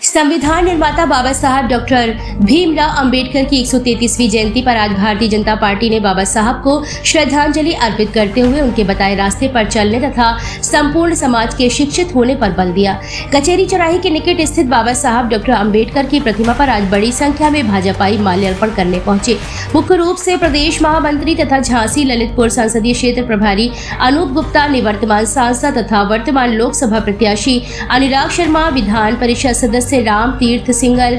संविधान निर्माता बाबा साहब डॉक्टर भीमराव अंबेडकर की 133वीं जयंती पर आज भारतीय जनता पार्टी ने बाबा साहब को श्रद्धांजलि अर्पित करते हुए उनके बताए रास्ते पर चलने तथा संपूर्ण समाज के शिक्षित होने पर बल दिया। कचहरी चौराहे के निकट स्थित बाबा साहब डॉक्टर अंबेडकर की प्रतिमा पर आज बड़ी संख्या में भाजपाई माल्यार्पण करने पहुंचे। मुख्य रूप से प्रदेश महामंत्री तथा झांसी ललितपुर संसदीय क्षेत्र प्रभारी अनूप गुप्ता, निवर्तमान सांसद तथा वर्तमान लोकसभा प्रत्याशी अनुराग शर्मा, विधान परिषद सदस्य राम तीर्थ सिंगल,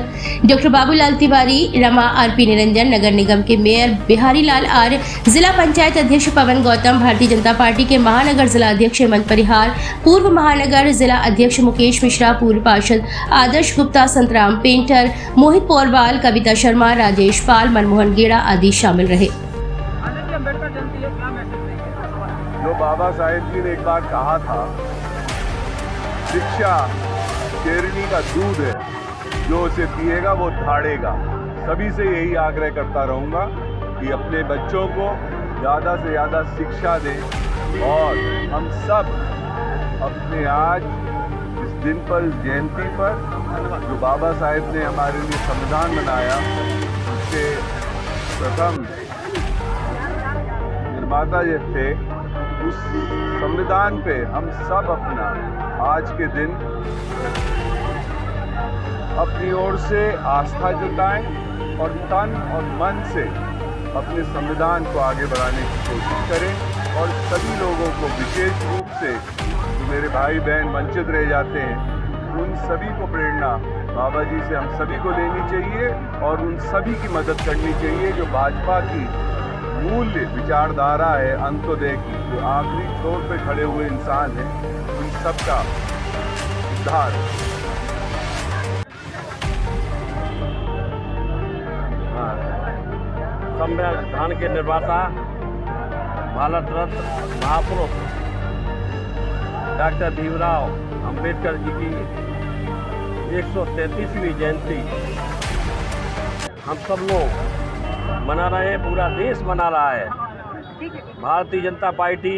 डॉक्टर बाबूलाल तिवारी, रमा आरपी निरंजन, नगर निगम के मेयर बिहारी लाल आर, जिला पंचायत अध्यक्ष पवन गौतम, भारतीय जनता पार्टी के महानगर जिला अध्यक्ष हेमंत परिहार, पूर्व महानगर जिला अध्यक्ष मुकेश मिश्रा, पूर्व पार्षद आदर्श गुप्ता, संतराम पेंटर, मोहित पोरवाल, कविता शर्मा, राजेश पाल, मनमोहन गेड़ा आदि शामिल रहे। जो बाबा साहेब जी ने एक बार कहा था, शिक्षा शेरनी का दूध है, जो उसे पिएगा वो धाड़ेगा। सभी से यही आग्रह करता रहूँगा कि अपने बच्चों को ज़्यादा से ज़्यादा शिक्षा दें और हम सब अपने आज इस दिन पर, इस जयंती पर, जो बाबा साहेब ने हमारे लिए संविधान बनाया, उसके प्रथम निर्माता जो थे, उस संविधान पे हम सब अपना आज के दिन अपनी ओर से आस्था जताएं और तन और मन से अपने संविधान को आगे बढ़ाने की कोशिश करें। और सभी लोगों को, विशेष रूप से जो मेरे भाई बहन वंचित रह जाते हैं, उन सभी को प्रेरणा बाबा जी से हम सभी को लेनी चाहिए और उन सभी की मदद करनी चाहिए जो भाजपा की मूल्य विचारधारा है, अंत्योदय की, जो आखिरी छोर पे खड़े हुए इंसान हैं, उन सबका उद्धार। संविधान के निर्माता भारत रत्न महापुरुष डॉक्टर भीमराव अंबेडकर जी की 133वीं जयंती हम सब लोग मना रहे हैं, पूरा देश मना रहा है। भारतीय जनता पार्टी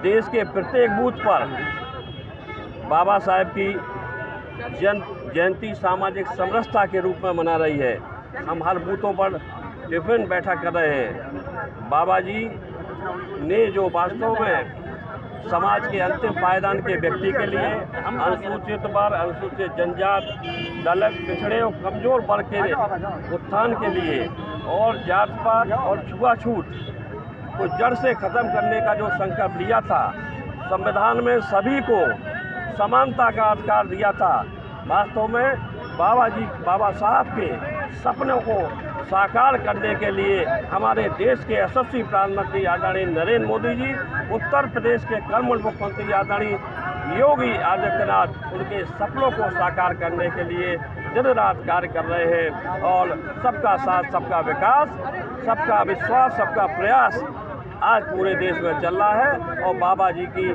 देश के प्रत्येक बूथ पर बाबा साहेब की जयंती सामाजिक समरसता के रूप में मना रही है। हम हर बूथों पर टिफिन बैठक कर रहे हैं। बाबा जी ने जो वास्तव में समाज के अंतिम पायदान के व्यक्ति के लिए, अनुसूचित वर्ग, अनुसूचित जनजाति, दलित, पिछड़े और कमजोर वर्ग के उत्थान के लिए और जात पात और छुआछूत को जड़ से ख़त्म करने का जो संकल्प लिया था, संविधान में सभी को समानता का अधिकार दिया था। वास्तव में बाबा साहब के सपनों को साकार करने के लिए हमारे देश के यशस्वी प्रधानमंत्री आदरणीय नरेंद्र मोदी जी, उत्तर प्रदेश के कर्मठ मुख्यमंत्री आदरणीय योगी आदित्यनाथ उनके सपनों को साकार करने के लिए दिन रात कार्य कर रहे हैं। और सबका साथ, सबका विकास, सबका विश्वास, सबका प्रयास आज पूरे देश में चल रहा है और बाबा जी के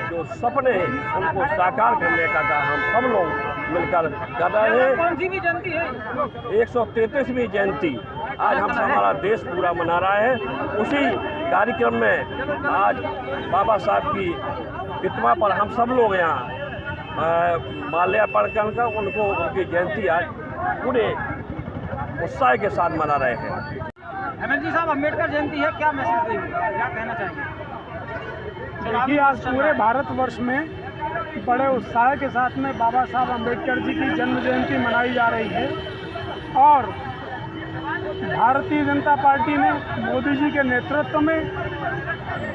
जो सपने हैं उनको साकार करने का काम हम सब लोग मिलकर कर रहे हैं। कौन सी भी जयंती है? 133वीं जयंती आज हम हमारा देश पूरा मना रहा है। उसी कार्यक्रम में आज बाबा साहब की प्रतिमा पर हम सब लोग यहाँ माल्यार्पण कर उनको, उनकी जयंती आज पूरे उत्साह के साथ मना रहे हैं। हेमंत जी साहब, अम्बेडकर जयंती है, क्या मैसेज देंगे, क्या कहना चाहेंगे? देखिए, आज पूरे भारतवर्ष में बड़े उत्साह के साथ में बाबा साहब अम्बेडकर जी की जन्म जयंती मनाई जा रही है और भारतीय जनता पार्टी ने मोदी जी के नेतृत्व में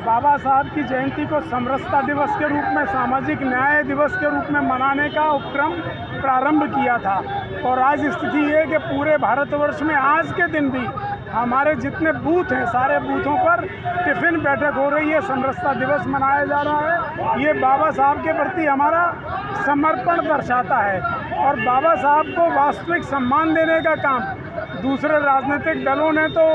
बाबा साहब की जयंती को समरसता दिवस के रूप में, सामाजिक न्याय दिवस के रूप में मनाने का उपक्रम प्रारंभ किया था। और आज स्थिति ये है कि पूरे भारतवर्ष में आज के दिन भी हमारे जितने बूथ हैं, सारे बूथों पर टिफिन बैठक हो रही है, समरसता दिवस मनाया जा रहा है। ये बाबा साहब के प्रति हमारा समर्पण दर्शाता है और बाबा साहब को वास्तविक सम्मान देने का काम दूसरे राजनीतिक दलों ने तो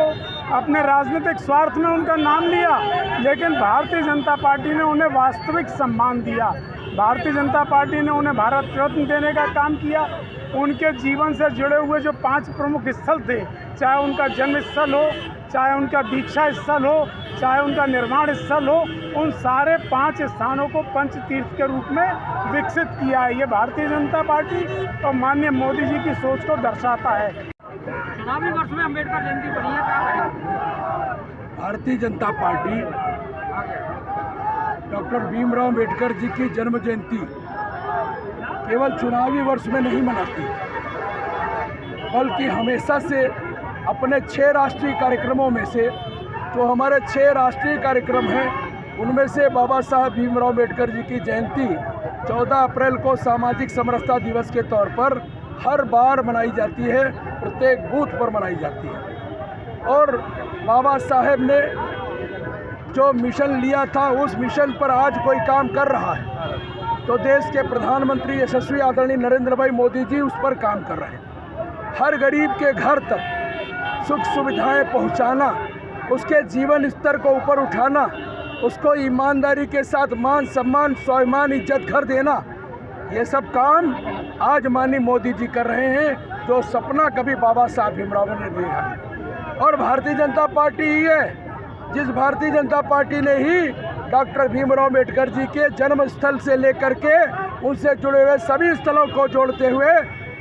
अपने राजनीतिक स्वार्थ में उनका नाम लिया, लेकिन भारतीय जनता पार्टी ने उन्हें वास्तविक सम्मान दिया। भारतीय जनता पार्टी ने उन्हें भारत रत्न देने का काम किया। उनके जीवन से जुड़े हुए जो 5 प्रमुख स्थल थे, चाहे उनका जन्म स्थल हो, चाहे उनका दीक्षा स्थल हो, चाहे उनका निर्माण स्थल हो, उन सारे 5 स्थानों को पंच तीर्थ के रूप में विकसित किया है। ये भारतीय जनता पार्टी और माननीय मोदी जी की सोच को दर्शाता है। चुनावी वर्ष में अम्बेडकर जयंती बनी है, क्या कहेंगे? भारतीय जनता पार्टी डॉक्टर भीमराव अम्बेडकर जी की जन्म जयंती केवल चुनावी वर्ष में नहीं मनाती, बल्कि हमेशा से अपने 6 राष्ट्रीय कार्यक्रमों में से, जो हमारे 6 राष्ट्रीय कार्यक्रम हैं, उनमें से बाबा साहब भीमराव अम्बेडकर जी की जयंती 14 अप्रैल को सामाजिक समरसता दिवस के तौर पर हर बार मनाई जाती है, प्रत्येक बूथ पर मनाई जाती है। और बाबा साहेब ने जो मिशन लिया था, उस मिशन पर आज कोई काम कर रहा है तो देश के प्रधानमंत्री यशस्वी आदरणीय नरेंद्र भाई मोदी जी उस पर काम कर रहे हैं। हर गरीब के घर तक सुख सुविधाएं पहुंचाना, उसके जीवन स्तर को ऊपर उठाना, उसको ईमानदारी के साथ मान सम्मान स्वाभिमान इज्जत घर देना, ये सब काम आज माननीय मोदी जी कर रहे हैं, जो सपना कभी बाबा साहब भीमराव ने देखा। और भारतीय जनता पार्टी ही है, जिस भारतीय जनता पार्टी ने ही डॉक्टर भीमराव अम्बेडकर जी के जन्म स्थल से लेकर के उनसे जुड़े हुए सभी स्थलों को जोड़ते हुए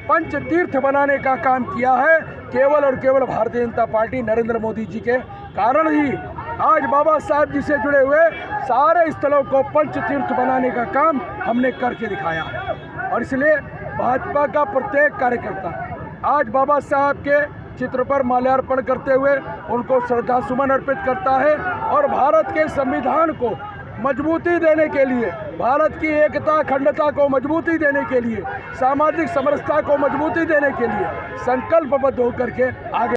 पंच तीर्थ बनाने का काम किया है। केवल और केवल भारतीय जनता पार्टी नरेंद्र मोदी जी के कारण ही आज बाबा साहब जी से जुड़े हुए सारे स्थलों को पंच तीर्थ बनाने का काम हमने करके दिखाया है। और इसलिए भाजपा का प्रत्येक कार्यकर्ता आज बाबा साहब के चित्र पर माल्यार्पण करते हुए उनको श्रद्धा सुमन अर्पित करता है और भारत के संविधान को मजबूती देने के लिए, भारत की एकता अखंडता को मजबूती देने के लिए, सामाजिक समरसता को मजबूती देने के लिए संकल्पबद्ध होकर के आगे